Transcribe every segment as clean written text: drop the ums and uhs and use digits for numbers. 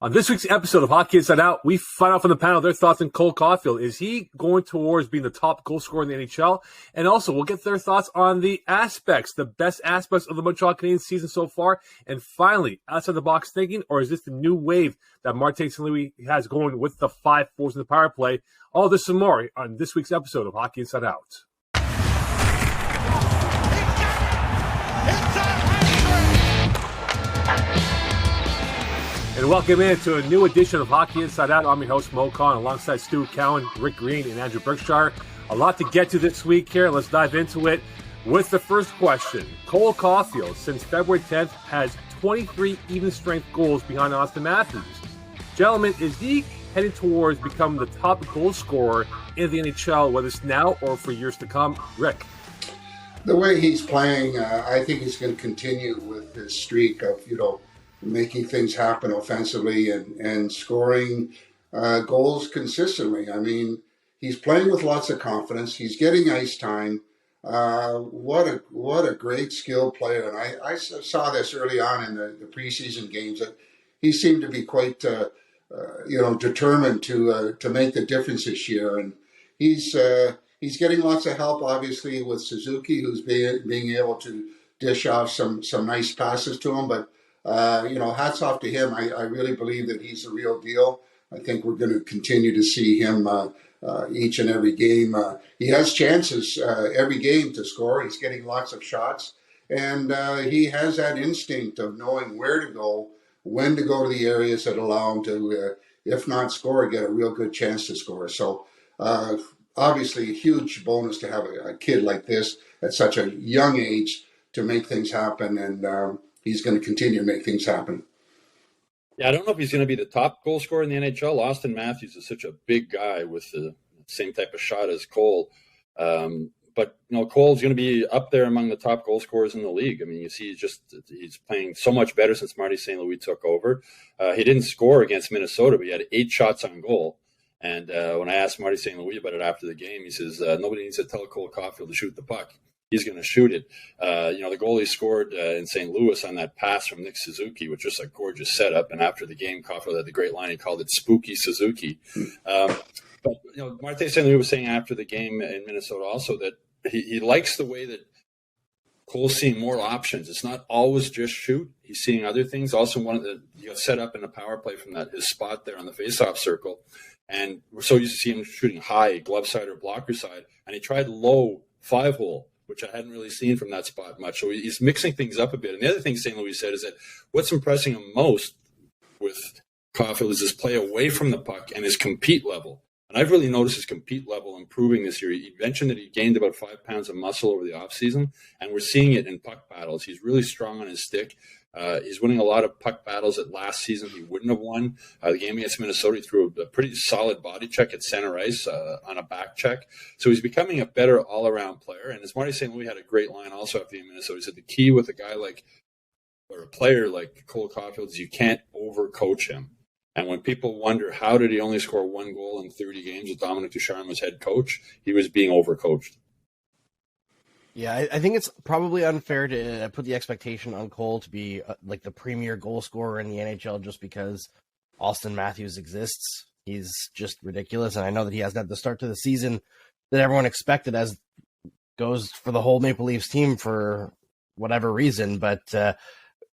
On this week's episode of Hockey Inside Out, we find out from the panel their thoughts on Cole Caufield. Is he going towards being the top goal scorer in the NHL? And also, we'll get their thoughts on the best aspects of the Montreal Canadiens season so far. And finally, outside the box thinking, or is this the new wave that Martin St. Louis has going with the 5 forwards in the power play? All this and more on this week's episode of Hockey Inside Out. And welcome into a new edition of Hockey Inside Out. I'm your host, Moe Khan, alongside Stu Cowan, Rick Green, and Andrew Berkshire. A lot to get to this week here. Let's dive into it with the first question. Cole Caufield, since February 10th, has 23 even-strength goals behind Austin Matthews. Gentlemen, is he heading towards becoming the top goal scorer in the NHL, whether it's now or for years to come? Rick? The way he's playing, I think he's going to continue with his streak of, making things happen offensively and scoring goals consistently. I mean, he's playing with lots of confidence. He's getting ice time. What a great skilled player. And I saw this early on in the preseason games that he seemed to be quite, determined to make the difference this year. And he's getting lots of help, obviously, with Suzuki, who's being able to dish off some nice passes to him. But hats off to him. I really believe that he's the real deal. I think we're going to continue to see him each and every game. He has chances every game to score. He's getting lots of shots. And he has that instinct of knowing where to go, when to go to the areas that allow him to, if not score, get a real good chance to score. So obviously a huge bonus to have a kid like this at such a young age to make things happen. And he's going to continue to make things happen. Yeah, I don't know if he's going to be the top goal scorer in the NHL. Austin Matthews is such a big guy with the same type of shot as Cole. But Cole's going to be up there among the top goal scorers in the league. I mean, you see, he's playing so much better since Marty St. Louis took over. He didn't score against Minnesota, but he had 8 shots on goal. And when I asked Marty St. Louis about it after the game, he says, nobody needs to tell Cole Caufield to shoot the puck. He's going to shoot it. The goal he scored in St. Louis on that pass from Nick Suzuki, which was a gorgeous setup. And after the game, Caufield had the great line. He called it Spooky Suzuki. But Martin St. Louis was saying after the game in Minnesota also that he likes the way that Cole's seeing more options. It's not always just shoot. He's seeing other things. Also, he got set up in a power play from his spot there on the faceoff circle. And we're so used to seeing him shooting high, glove side or blocker side. And he tried low 5-hole, which I hadn't really seen from that spot much. So he's mixing things up a bit. And the other thing St. Louis said is that what's impressing him most with Caufield is his play away from the puck and his compete level. And I've really noticed his compete level improving this year. He mentioned that he gained about 5 pounds of muscle over the offseason, and we're seeing it in puck battles. He's really strong on his stick. He's winning a lot of puck battles that last season he wouldn't have won. The game against Minnesota, he threw a pretty solid body check at center ice on a back check. So he's becoming a better all-around player. And as Marty St. Louis had a great line also after the game in Minnesota, he said the key with a guy or a player like Cole Caufield is you can't overcoach him. And when people wonder how did he only score 1 goal in 30 games with Dominic Ducharme as head coach, he was being overcoached. Yeah, I think it's probably unfair to put the expectation on Cole to be like the premier goal scorer in the NHL just because Austin Matthews exists. He's just ridiculous, and I know that he hasn't had the start to the season that everyone expected, as goes for the whole Maple Leafs team for whatever reason, but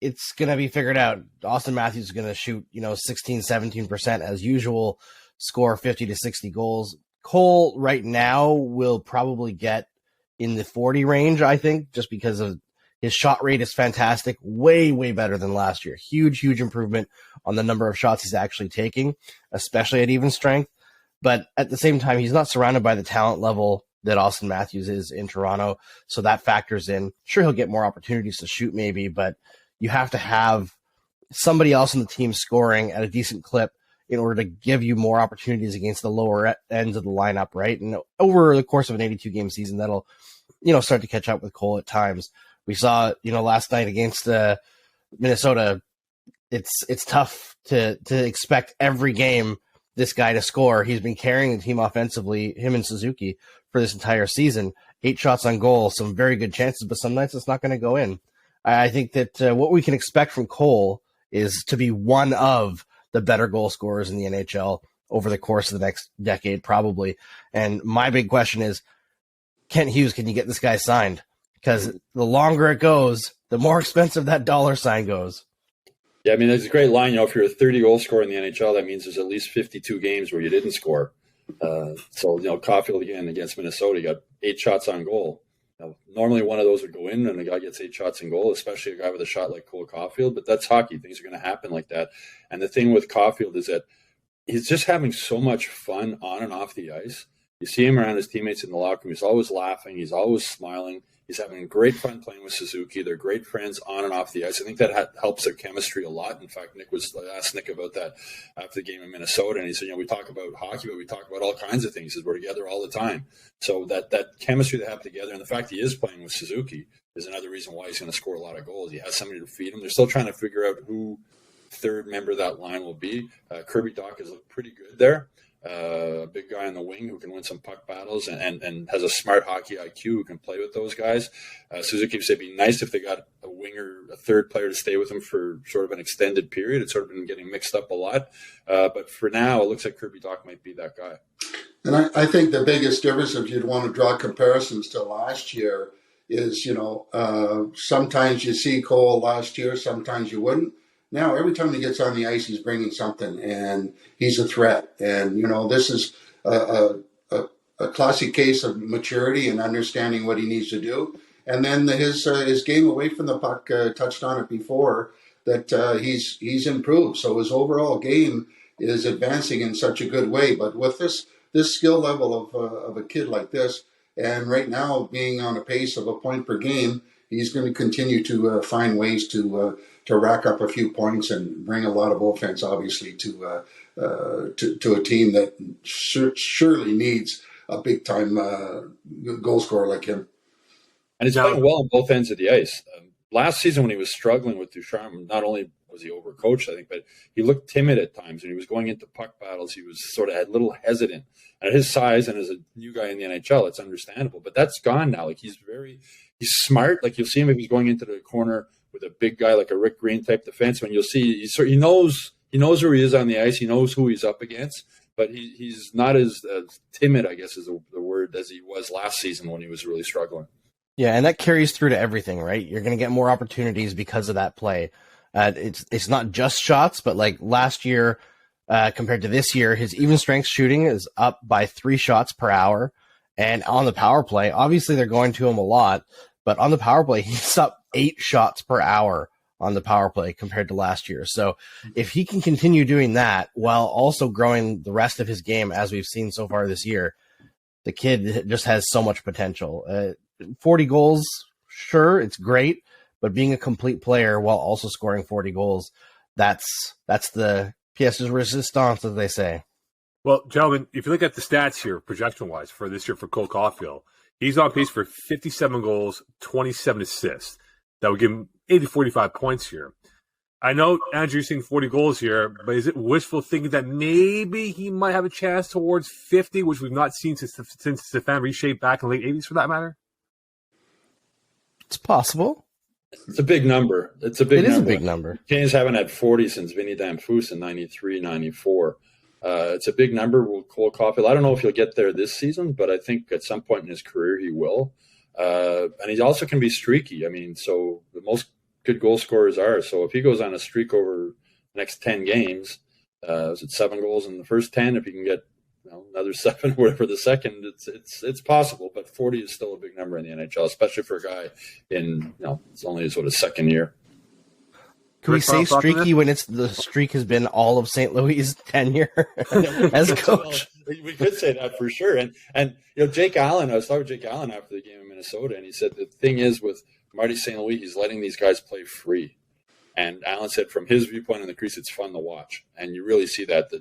it's going to be figured out. Austin Matthews is going to shoot, 16, 17% as usual, score 50 to 60 goals. Cole right now will probably get in the 40 range, I think, just because of his shot rate is fantastic, way, way better than last year. Huge, huge improvement on the number of shots he's actually taking, especially at even strength. But at the same time, he's not surrounded by the talent level that Austin Matthews is in Toronto, so that factors in. Sure, he'll get more opportunities to shoot maybe, but you have to have somebody else in the team scoring at a decent clip in order to give you more opportunities against the lower ends of the lineup, right? And over the course of an 82-game season, that'll, start to catch up with Cole at times. We saw, last night against Minnesota, it's tough to expect every game this guy to score. He's been carrying the team offensively, him and Suzuki, for this entire season. 8 shots on goal, some very good chances, but some nights it's not going to go in. I think that what we can expect from Cole is to be one of the better goal scorers in the NHL over the course of the next decade, probably. And my big question is, Kent Hughes, can you get this guy signed? Because the longer it goes, the more expensive that dollar sign goes. Yeah, I mean, there's a great line. You know, if you're a 30 goal scorer in the NHL, that means there's at least 52 games where you didn't score. So, you know, Caufield again against Minnesota, he got 8 shots on goal. Now, normally one of those would go in and the guy gets 8 shots in goal, especially a guy with a shot like Cole Caufield. But that's hockey. Things are going to happen like that. And the thing with Caufield is that he's just having so much fun on and off the ice. You see him around his teammates in the locker room. He's always laughing. He's always smiling. He's having great fun playing with Suzuki. They're great friends on and off the ice. I think that helps their chemistry a lot. In fact, I asked Nick about that after the game in Minnesota, and he said, you know, we talk about hockey, but we talk about all kinds of things. He says, we're together all the time. So that chemistry they have together, and the fact he is playing with Suzuki is another reason why he's going to score a lot of goals. He has somebody to feed him. They're still trying to figure out who third member of that line will be. Kirby Dach has looked pretty good there. A big guy on the wing who can win some puck battles and has a smart hockey IQ who can play with those guys. Suzuki said it'd be nice if they got a winger, a third player to stay with them for sort of an extended period. It's sort of been getting mixed up a lot. But for now, it looks like Kirby Dach might be that guy. And I think the biggest difference, if you'd want to draw comparisons to last year, is, you know, sometimes you see Cole last year, sometimes you wouldn't. Now, every time he gets on the ice, he's bringing something, and he's a threat. And, you know, this is a classic case of maturity and understanding what he needs to do. And then his game away from the puck, touched on it before, that he's improved. So his overall game is advancing in such a good way. But with this skill level of a kid like this, and right now being on a pace of a point per game, he's going to continue to find ways to rack up a few points and bring a lot of offense, obviously, to a team that surely needs a big time goal scorer like him. And he's playing well on both ends of the ice. Last season, when he was struggling with Ducharme, not only was he overcoached, I think, but he looked timid at times. When he was going into puck battles, he was sort of a little hesitant. And at his size and as a new guy in the NHL, it's understandable. But that's gone now. Like he's smart. Like you'll see him if he's going into the corner with a big guy like a Rick Green type defenseman. You'll see he knows where he is on the ice. He knows who he's up against. But he's not as timid, I guess is the word, as he was last season when he was really struggling. Yeah, and that carries through to everything, right? You're going to get more opportunities because of that play. It's not just shots, but like last year compared to this year, his even strength shooting is up by 3 shots per hour. And on the power play, obviously they're going to him a lot, but on the power play, he's up 8 shots per hour on the power play compared to last year. So if he can continue doing that while also growing the rest of his game, as we've seen so far this year, the kid just has so much potential. 40 goals, sure, it's great, but being a complete player while also scoring 40 goals, that's the pièce de résistance, as they say. Well, gentlemen, if you look at the stats here, projection-wise, for this year for Cole Caufield, he's on pace for 57 goals, 27 assists. That would give him 45 points here. I know, Andrew, you're seeing 40 goals here, but is it wishful thinking that maybe he might have a chance towards 50, which we've not seen since Stefan Richer back in the late 80s, for that matter? It's possible. It's a big number. It is a big number. Canadiens haven't had 40 since Vinny Damphousse in 93, 94. It's a big number with Cole Caufield. I don't know if he'll get there this season, but I think at some point in his career he will. And he also can be streaky. I mean, so the most good goal scorers are. So if he goes on a streak over the next 10 games, is it 7 goals in the first 10? If he can get another 7, whatever the second, it's possible. But 40 is still a big number in the NHL, especially for a guy in it's only his second year. Can we say streaky when the streak has been all of St. Louis' tenure as coach? We could say that for sure. And Jake Allen, I was talking with Jake Allen after the game in Minnesota, and he said the thing is with Marty St. Louis, he's letting these guys play free. And Allen said from his viewpoint in the crease, it's fun to watch. And you really see that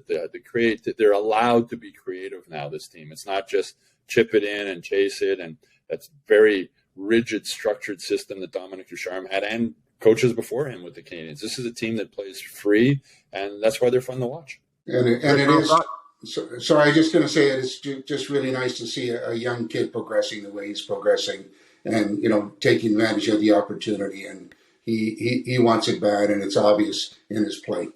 they're allowed to be creative now, this team. It's not just chip it in and chase it. And that's very rigid, structured system that Dominic Ducharme had and coaches before him with the Canadiens. This is a team that plays free, and that's why they're fun to watch. And it is. So I was just going to say it's just really nice to see a young kid progressing the way he's progressing, and taking advantage of the opportunity. And he wants it bad, and it's obvious in his play.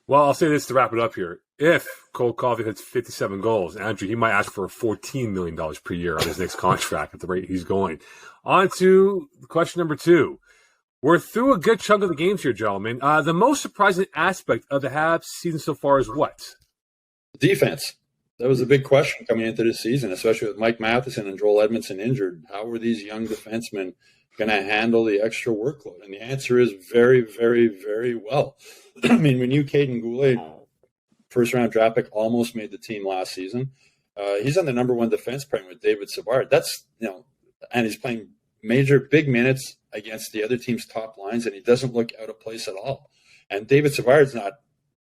Rick, Well, I'll say this to wrap it up here. If Cole Caufield hits 57 goals, Andrew, he might ask for $14 million per year on his next contract at the rate he's going. On to question number 2. We're through a good chunk of the games here, gentlemen. The most surprising aspect of the Habs season so far is what? Defense. That was a big question coming into this season, especially with Mike Matheson and Joel Edmondson injured. How were these young defensemen going to handle the extra workload? And the answer is very, very, very well. I mean, we knew Caden Goulet, first-round draft pick, almost made the team last season. He's on the number 1 defense pairing with David Savard. That's, and he's playing major big minutes against the other team's top lines, and he doesn't look out of place at all. And David Savard's not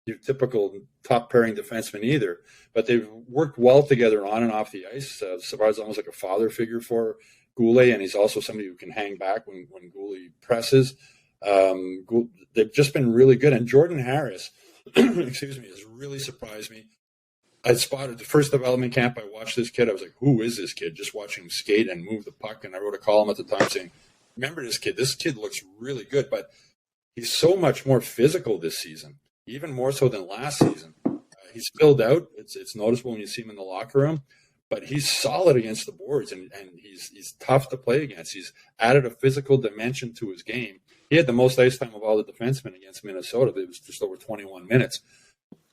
your typical top-pairing defenseman either, but they've worked well together on and off the ice. Savard's almost like a father figure for Goulet, and he's also somebody who can hang back when Goulet presses. They've just been really good. And Jordan Harris, has really surprised me. I spotted the first development camp. I watched this kid. I was like, who is this kid? Just watching him skate and move the puck. And I wrote a column at the time saying, remember this kid. This kid looks really good, but he's so much more physical this season, even more so than last season. He's filled out. It's noticeable when you see him in the locker room, but he's solid against the boards, and he's tough to play against. He's added a physical dimension to his game. He had the most ice time of all the defensemen against Minnesota. It was just over 21 minutes.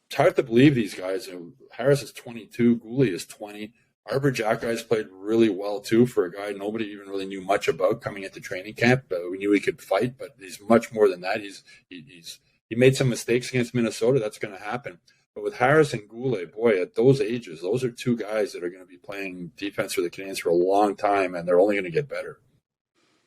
It's hard to believe these guys. Harris is 22. Goulet is 20. Arbor Jackey's played really well, too, for a guy nobody even really knew much about coming into training camp. We knew he could fight, but he's much more than that. He made some mistakes against Minnesota. That's going to happen. But with Harris and Goulet, boy, at those ages, those are 2 guys that are going to be playing defense for the Canadiens for a long time, and they're only going to get better.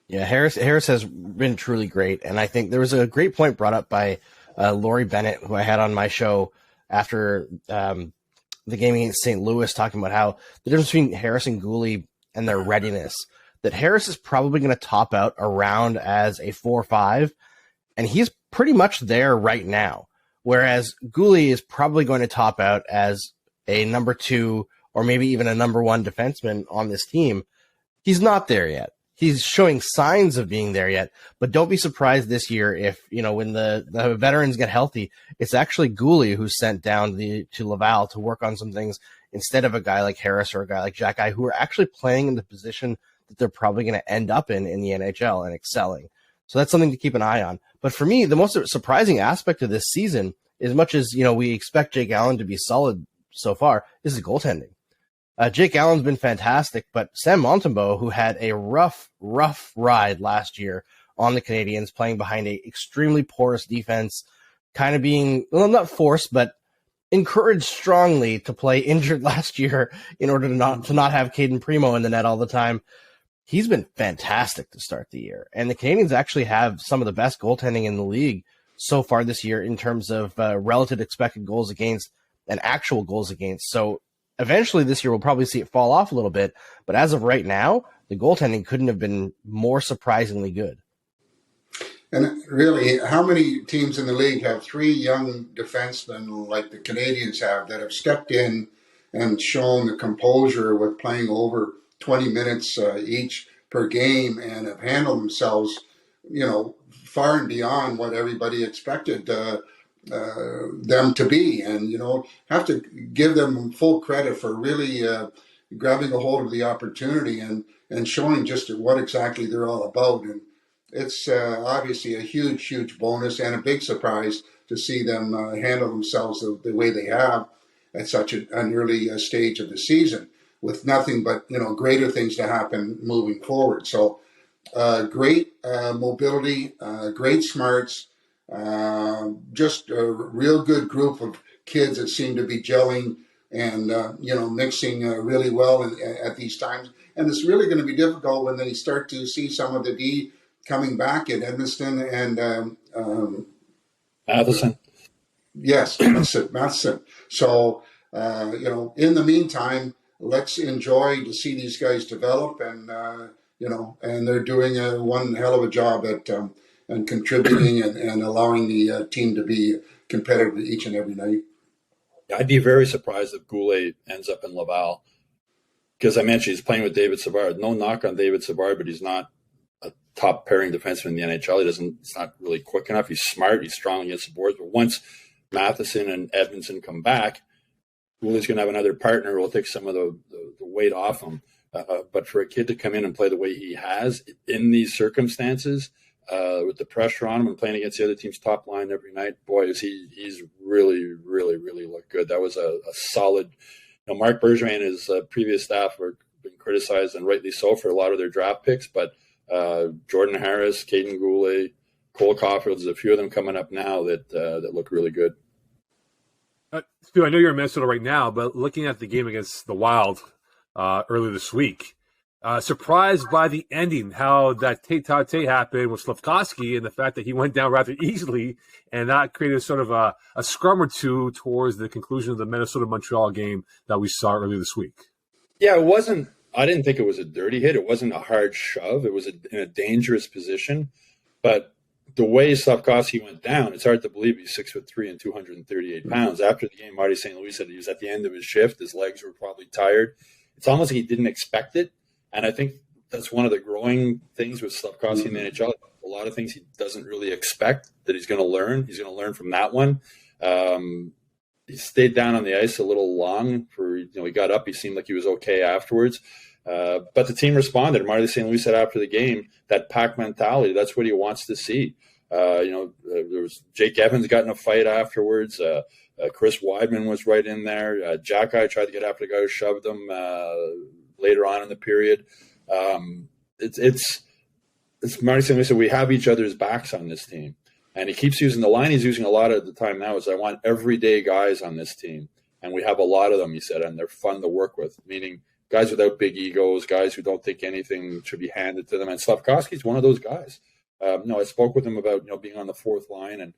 Yeah, Harris has been truly great, and I think there was a great point brought up by Laurie Bennett, who I had on my show after the game against St. Louis, talking about how the difference between Harris and Goulet and their readiness, that Harris is probably going to top out around as a 4-5, and he's pretty much there right now, whereas Goulet is probably going to top out as a number 2 or maybe even a number 1 defenseman on this team. He's not there yet. He's showing signs of being there yet, but don't be surprised this year if, when the veterans get healthy, it's actually Goulet who's sent down to Laval to work on some things instead of a guy like Harris or a guy like Jackey, who are actually playing in the position that they're probably going to end up in the NHL and excelling. So that's something to keep an eye on. But for me, the most surprising aspect of this season, as much as, we expect Jake Allen to be solid so far, is the goaltending. Jake Allen's been fantastic, but Sam Montembeault, who had a rough ride last year on the Canadiens, playing behind a extremely porous defense, kind of being, well, not forced, but encouraged strongly to play injured last year in order to not have Caden Primo in the net all the time. He's been fantastic to start the year. And the Canadiens actually have some of the best goaltending in the league so far this year in terms of relative expected goals against and actual goals against. So eventually this year we'll probably see it fall off a little bit, but as of right now, the goaltending couldn't have been more surprisingly good. And really, how many teams in the league have 3 young defensemen like the Canadiens have that have stepped in and shown the composure with playing over 20 minutes each per game and have handled themselves, far and beyond what everybody expected them to be, and have to give them full credit for really grabbing a hold of the opportunity and showing just what exactly they're all about. And it's obviously a huge bonus and a big surprise to see them handle themselves the way they have at such an early stage of the season, with nothing but greater things to happen moving forward. So great mobility, great smarts. Just a real good group of kids that seem to be gelling and, mixing really well at these times. And it's really going to be difficult when they start to see some of the D coming back in Edmonton and Matheson. Yes, Matheson. So, in the meantime, let's enjoy to see these guys develop and, and they're doing one hell of a job at and contributing and allowing the team to be competitive each and every night. I'd be very surprised if Goulet ends up in Laval, because I mentioned he's playing with David Savard. No knock on David Savard, but he's not a top pairing defenseman in the NHL. He's not really quick enough. He's smart. He's strong against the boards. But once Matheson and Edmondson come back, Wooley's going to have another partner who will take some of the weight off him. But for a kid to come in and play the way he has in these circumstances, with the pressure on him and playing against the other team's top line every night, boy, he's really, really, really looked good. That was a solid. Marc Bergevin and his previous staff were been criticized, and rightly so, for a lot of their draft picks. But Jordan Harris, Caden Goulet, Cole Caufield, there's a few of them coming up now that look really good. Stu, I know you're in Minnesota right now, but looking at the game against the Wild earlier this week, surprised by the ending, how that tete-a-tete happened with Slavkovsky and the fact that he went down rather easily and that created sort of a scrum or two towards the conclusion of the Minnesota-Montreal game that we saw earlier this week. Yeah, it wasn't – I didn't think it was a dirty hit. It wasn't a hard shove. It was in a dangerous position. But the way Slavkovsky went down, it's hard to believe he's 6'3" and 238 pounds. After the game, Marty St. Louis said he was at the end of his shift. His legs were probably tired. It's almost like he didn't expect it. And I think that's one of the growing things with Slavkovsky in the NHL. A lot of things he doesn't really expect that he's going to learn. He's going to learn from that one. He stayed down on the ice a little long. He got up. He seemed like he was okay afterwards. But the team responded. Marty St. Louis said after the game, that pack mentality, that's what he wants to see. There was Jake Evans got in a fight afterwards. Chris Weidman was right in there. Jack-Eye tried to get after the guy who shoved him later on in the period. It's Marty St. Louis said, we have each other's backs on this team. And he keeps using the line he's using a lot of the time now is, I want everyday guys on this team. And we have a lot of them, he said, and they're fun to work with, meaning guys without big egos, guys who don't think anything should be handed to them. And Slavkovsky's one of those guys. I spoke with him about, being on the fourth line and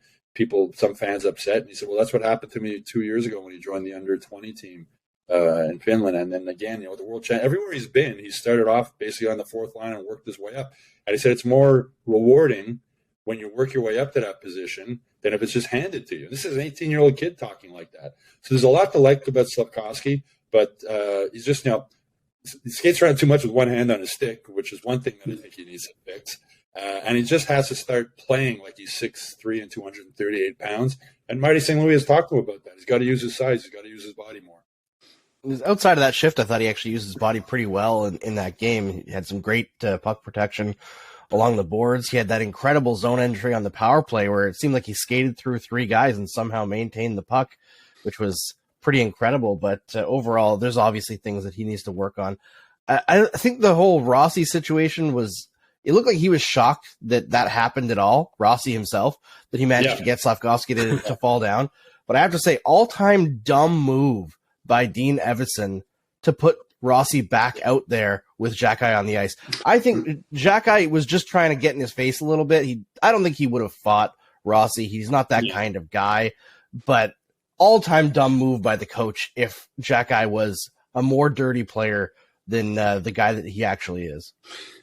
some fans upset. And he said, well, that's what happened to me 2 years ago when he joined the under-20 team in Finland. And then again, the world champ, everywhere he's been, he started off basically on the fourth line and worked his way up. And he said, it's more rewarding when you work your way up to that position than if it's just handed to you. This is an 18-year-old kid talking like that. So there's a lot to like about Slavkovsky, but he's just, he skates around too much with one hand on his stick, which is one thing that I think he needs to fix. And he just has to start playing like he's 6'3" and 238 pounds. And Marty St. Louis has talked to him about that. He's got to use his size. He's got to use his body more. Outside of that shift, I thought he actually used his body pretty well in that game. He had some great puck protection along the boards. He had that incredible zone entry on the power play where it seemed like he skated through three guys and somehow maintained the puck, which was pretty incredible. But overall, there's obviously things that he needs to work on. I think the whole Rossi situation it looked like he was shocked that happened at all, Rossi himself, that he managed to get Slavkovsky to fall down. But I have to say, all-time dumb move by Dean Evason to put Rossi back out there with Jack-Eye on the ice. I think Jack-Eye was just trying to get in his face a little bit. I don't think he would have fought Rossi. He's not that kind of guy. But all-time dumb move by the coach if Jack-Eye was a more dirty player than the guy that he actually is.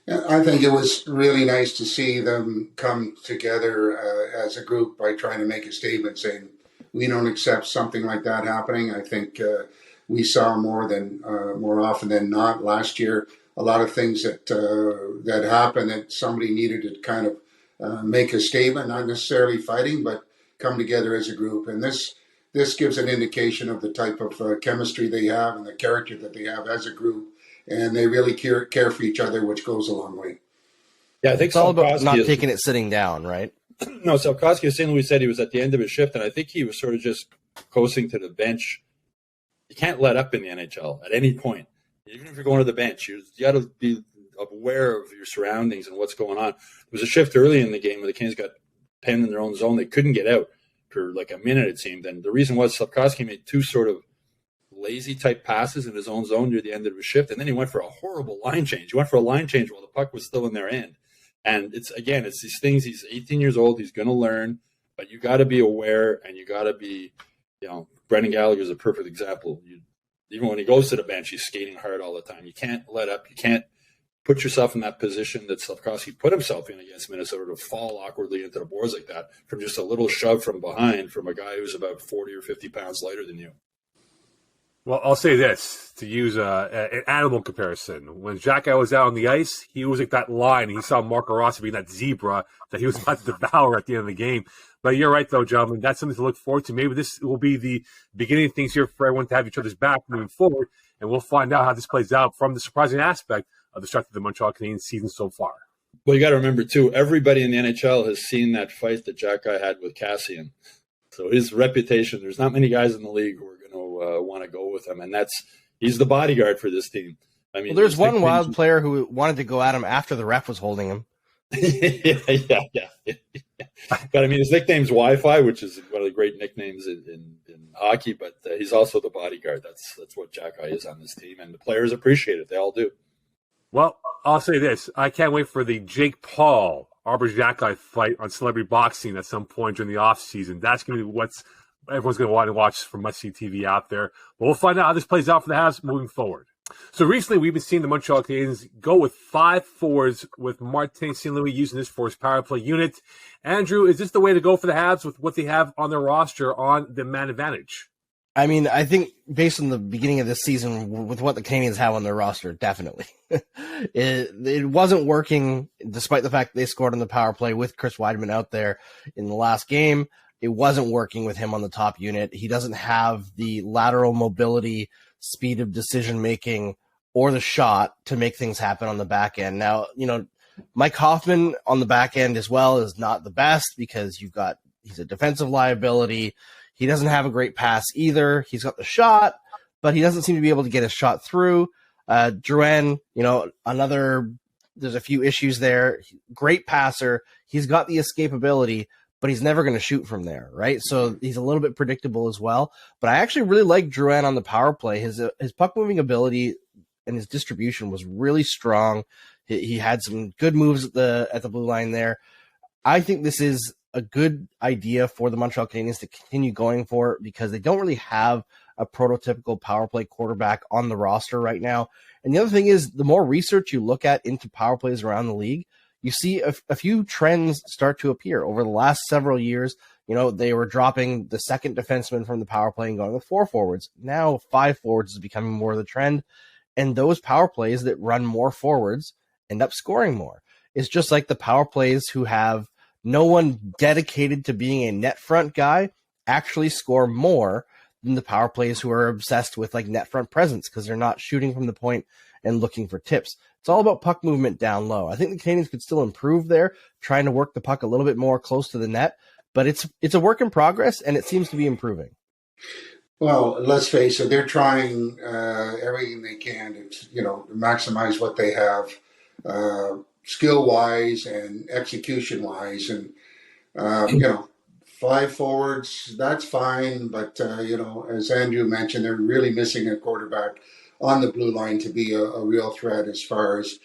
I think it was really nice to see them come together as a group by trying to make a statement saying, we don't accept something like that happening. I think we saw more often than not last year, a lot of things that happened that somebody needed to kind of make a statement, not necessarily fighting, but come together as a group. And this gives an indication of the type of chemistry they have and the character that they have as a group. And they really care for each other, which goes a long way. Yeah, I think it's all about not taking it sitting down, right? No, Slavkovsky, as St. Louis said, he was at the end of his shift, and I think he was sort of just coasting to the bench. You can't let up in the NHL at any point. Even if you're going to the bench, you got to be aware of your surroundings and what's going on. There was a shift early in the game where the Canadiens got penned in their own zone. They couldn't get out for like a minute, it seemed. And the reason was Slavkovsky made two sort of lazy type passes in his own zone near the end of his shift, and then he went for a horrible line change. He went for a line change while the puck was still in their end. And it's these things. He's 18 years old. He's going to learn, but you got to be aware, and you got to be, Brendan Gallagher is a perfect example. Even when he goes to the bench, he's skating hard all the time. You can't let up. You can't put yourself in that position that Slavkovsky put himself in against Minnesota to fall awkwardly into the boards like that from just a little shove from behind from a guy who's about 40 or 50 pounds lighter than you. Well, I'll say this, to use an animal comparison. When Xhekaj was out on the ice, he was like that lion. He saw Marco Rossi being that zebra that he was about to devour at the end of the game. But you're right, though, gentlemen. That's something to look forward to. Maybe this will be the beginning of things here for everyone to have each other's back moving forward, and we'll find out how this plays out from the surprising aspect of the start of the Montreal Canadiens season so far. Well, you got to remember, too, everybody in the NHL has seen that fight that Xhekaj had with Kassian. So his reputation, there's not many guys in the league who are going to want to go with him, and he's the bodyguard for this team. I mean, there's one wild player who wanted to go at him after the ref was holding him. yeah. But I mean, his nickname's Wi-Fi, which is one of the great nicknames in hockey. But he's also the bodyguard. That's what Xhekaj is on this team, and the players appreciate it. They all do. Well, I'll say this: I can't wait for the Jake Paul Arbor Xhekaj fight on Celebrity Boxing at some point during the off season. That's going to be what's everyone's going to want to watch from must-see TV out there. But we'll find out how this plays out for the Habs moving forward. So recently, we've been seeing the Montreal Canadiens go with 5 forwards, with Martin St. Louis using this for his power play unit. Andrew, is this the way to go for the Habs with what they have on their roster on the man advantage? I mean, I think based on the beginning of this season, with what the Canadiens have on their roster, definitely. It wasn't working, despite the fact they scored on the power play with Chris Weidman out there in the last game. It wasn't working with him on the top unit. He doesn't have the lateral mobility, speed of decision-making, or the shot to make things happen on the back end. Now, Mike Hoffman on the back end as well is not the best because he's a defensive liability. He doesn't have a great pass either. He's got the shot, but he doesn't seem to be able to get his shot through. Drouin, there's a few issues there. Great passer. He's got the escapability, but he's never going to shoot from there, right? So he's a little bit predictable as well. But I actually really like Drouin on the power play. His puck-moving ability and his distribution was really strong. He had some good moves at the blue line there. I think this is a good idea for the Montreal Canadiens to continue going for because they don't really have a prototypical power play quarterback on the roster right now. And the other thing is, the more research you look at into power plays around the league, you see a few trends start to appear over the last several years. They were dropping the second defenseman from the power play and going with 4 forwards. Now 5 forwards is becoming more of the trend. And those power plays that run more forwards end up scoring more. It's just like the power plays who have no one dedicated to being a net front guy actually score more than the power plays who are obsessed with like net front presence because they're not shooting from the point and looking for tips. It's all about puck movement down low. I think the Canadiens could still improve there, trying to work the puck a little bit more close to the net, but it's a work in progress and it seems to be improving. Well, let's face it, they're trying everything they can to maximize what they have. Skill-wise and execution-wise, and 5 forwards, that's fine. But as Andrew mentioned, they're really missing a quarterback on the blue line to be a real threat as far as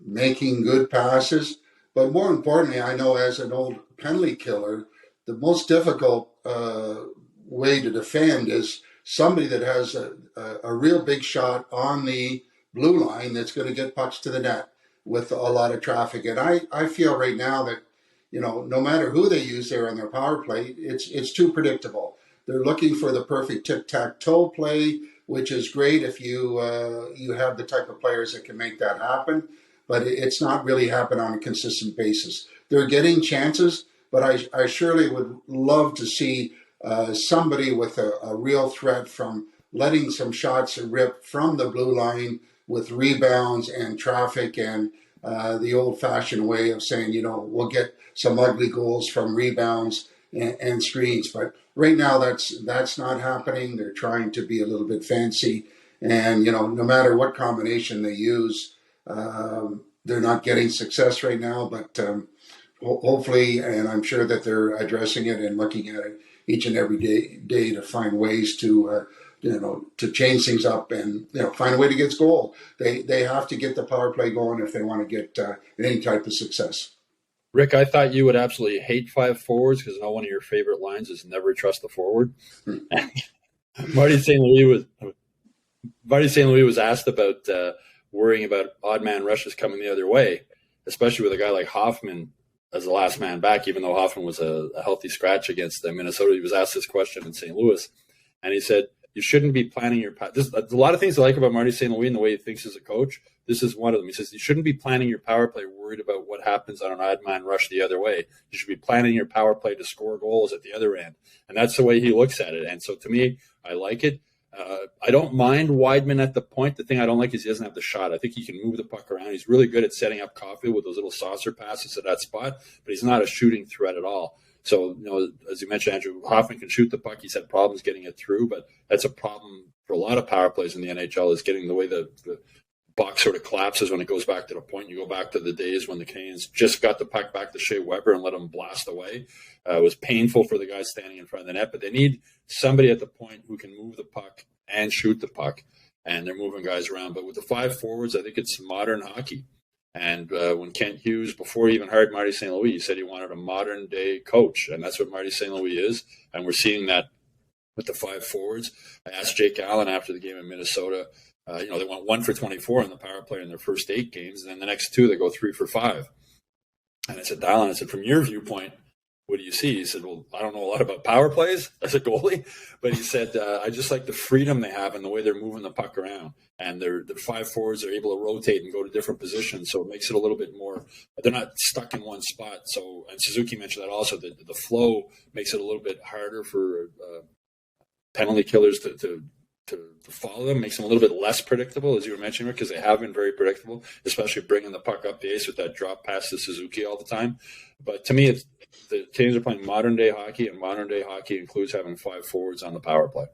making good passes. But more importantly, I know as an old penalty killer, the most difficult way to defend is somebody that has a real big shot on the blue line that's going to get pucks to the net with a lot of traffic. And I feel right now that, no matter who they use there on their power play, it's too predictable. They're looking for the perfect tic-tac-toe play, which is great if you have the type of players that can make that happen. But it's not really happening on a consistent basis. They're getting chances, but I surely would love to see somebody with a real threat from letting some shots rip from the blue line with rebounds and traffic and the old-fashioned way of saying, we'll get some ugly goals from rebounds and screens. But right now, that's not happening. They're trying to be a little bit fancy. And, no matter what combination they use, they're not getting success right now. But hopefully, and I'm sure that they're addressing it and looking at it each and every day to find ways to change things up and, find a way to get goal. They have to get the power play going if they want to get any type of success. Rick, I thought you would absolutely hate 5 forwards because one of your favorite lines is never trust the forward. Marty St. Louis was asked about worrying about odd man rushes coming the other way, especially with a guy like Hoffman as the last man back, even though Hoffman was a healthy scratch against Minnesota. He was asked this question in St. Louis, and he said, you shouldn't be planning your – there's a lot of things I like about Marty St. Louis and the way he thinks as a coach. This is one of them. He says you shouldn't be planning your power play worried about what happens on an odd man rush the other way. You should be planning your power play to score goals at the other end. And that's the way he looks at it. And so to me, I like it. I don't mind Wideman at the point. The thing I don't like is he doesn't have the shot. I think he can move the puck around. He's really good at setting up Caufield with those little saucer passes to that spot, but he's not a shooting threat at all. So, as you mentioned, Andrew, Hoffman can shoot the puck. He's had problems getting it through, but that's a problem for a lot of power plays in the NHL is getting the way the box sort of collapses when it goes back to the point. You go back to the days when the Canadiens just got the puck back to Shea Weber and let him blast away. It was painful for the guys standing in front of the net, but they need somebody at the point who can move the puck and shoot the puck, and they're moving guys around. But with the 5 forwards, I think it's modern hockey. And when Kent Hughes, before he even hired Marty St. Louis, he said he wanted a modern-day coach, and that's what Marty St. Louis is, and we're seeing that with the 5 forwards. I asked Jake Allen after the game in Minnesota, they went 1 for 24 in the power play in their first 8 games, and then the next 2 they go 3 for 5. And I said, Allen, from your viewpoint, what do you see? He said, well, I don't know a lot about power plays as a goalie, but he said, I just like the freedom they have and the way they're moving the puck around. And the 5 forwards are able to rotate and go to different positions. So it makes it a little bit more, they're not stuck in one spot. So, and Suzuki mentioned that also, the flow makes it a little bit harder for penalty killers to follow them, makes them a little bit less predictable, as you were mentioning, because they have been very predictable, especially bringing the puck up the ice with that drop pass to Suzuki all the time. But to me, the Canadiens are playing modern-day hockey, and modern-day hockey includes having 5 forwards on the power play.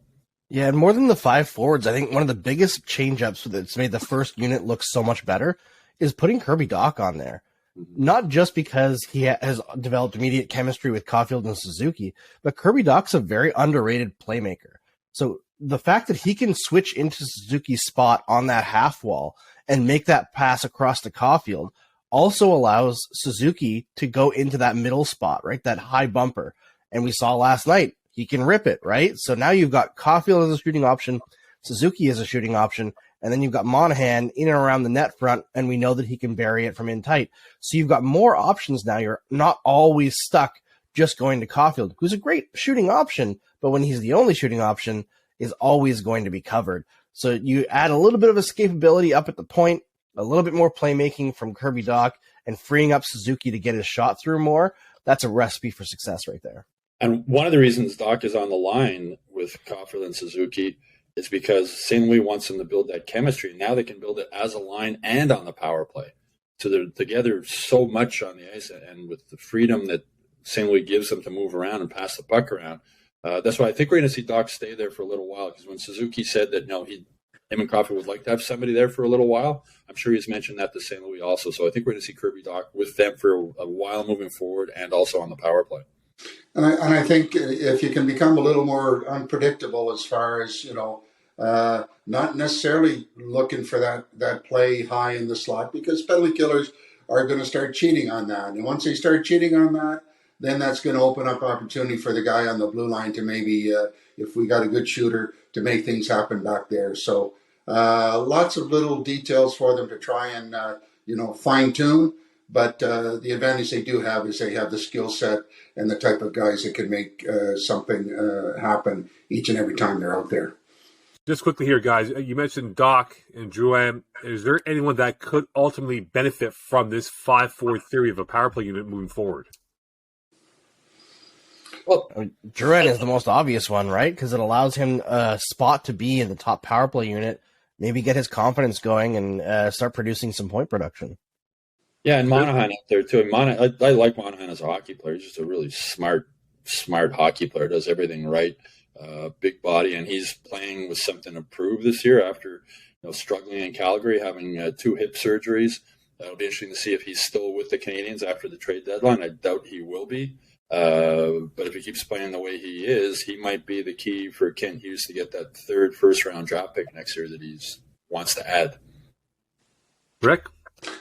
Yeah, and more than the 5 forwards, I think one of the biggest change-ups that's made the first unit look so much better is putting Kirby Dach on there. Mm-hmm. Not just because he has developed immediate chemistry with Caufield and Suzuki, but Kirby Dach's a very underrated playmaker. So the fact that he can switch into Suzuki's spot on that half wall and make that pass across to Caufield also allows Suzuki to go into that middle spot, right? That high bumper. And we saw last night, he can rip it, right? So now you've got Caufield as a shooting option, Suzuki as a shooting option, and then you've got Monahan in and around the net front, and we know that he can bury it from in tight. So you've got more options now. You're not always stuck just going to Caufield, who's a great shooting option, but when he's the only shooting option, is always going to be covered. So you add a little bit of escapability up at the point, a little bit more playmaking from Kirby Dach, and freeing up Suzuki to get his shot through more. That's a recipe for success right there. And one of the reasons Dach is on the line with Caufield and Suzuki is because St. Louis wants them to build that chemistry. Now they can build it as a line and on the power play. So they're together so much on the ice, and with the freedom that St. Louis gives them to move around and pass the puck around. That's why I think we're going to see Dach stay there for a little while, because when Suzuki said that, him and Caufield would like to have somebody there for a little while, I'm sure he's mentioned that to St. Louis also. So I think we're going to see Kirby Dach with them for a while moving forward, and also on the power play. And I think if you can become a little more unpredictable as far as, not necessarily looking for that play high in the slot, because penalty killers are going to start cheating on that. And once they start cheating on that, then that's going to open up opportunity for the guy on the blue line to maybe, if we got a good shooter, to make things happen back there. So lots of little details for them to try and, fine tune. But the advantage they do have is they have the skill set and the type of guys that can make something happen each and every time they're out there. Just quickly here, guys, you mentioned Dach and Drouin. Is there anyone that could ultimately benefit from this 5-4 theory of a power play unit moving forward? Well, Drouin is the most obvious one, right? Because it allows him a spot to be in the top power play unit, maybe get his confidence going and start producing some point production. Yeah, and Monahan out there too. I like Monahan as a hockey player. He's just a really smart hockey player. Does everything right. Big body, and he's playing with something to prove this year after struggling in Calgary, having 2 hip surgeries. That'll be interesting to see if he's still with the Canadiens after the trade deadline. I doubt he will be. But if he keeps playing the way he is, he might be the key for Kent Hughes to get that 3rd first-round draft pick next year that he wants to add. Rick?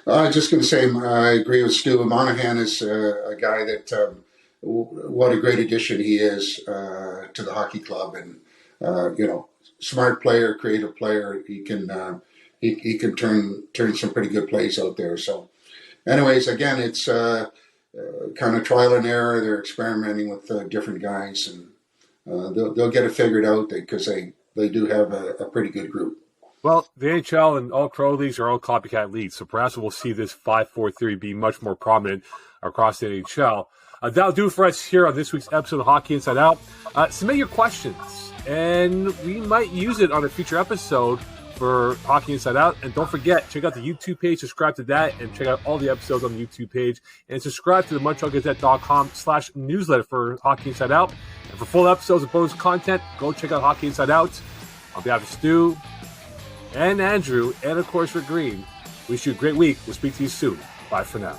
I was just going to say, I agree with Stu. Monahan is a guy that, what a great addition he is to the hockey club. And, smart player, creative player. He can turn some pretty good plays out there. So anyways, again, it's kind of trial and error. They're experimenting with different guys, and they'll get it figured out because they do have a pretty good group. Well, the NHL and all pro leagues are all copycat leagues, so perhaps we'll see this 5-4-3 be much more prominent across the NHL. That'll do for us here on this week's episode of Hockey Inside Out. Submit your questions, and we might use it on a future episode for Hockey Inside Out. And don't forget, check out the YouTube page, subscribe to that, and check out all the episodes on the YouTube page. And subscribe to the MontrealGazette.com/newsletter for Hockey Inside Out. And for full episodes of bonus content, go check out Hockey Inside Out. On behalf of Stu and Andrew, and of course Rick Green, wish you a great week. We'll speak to you soon. Bye for now.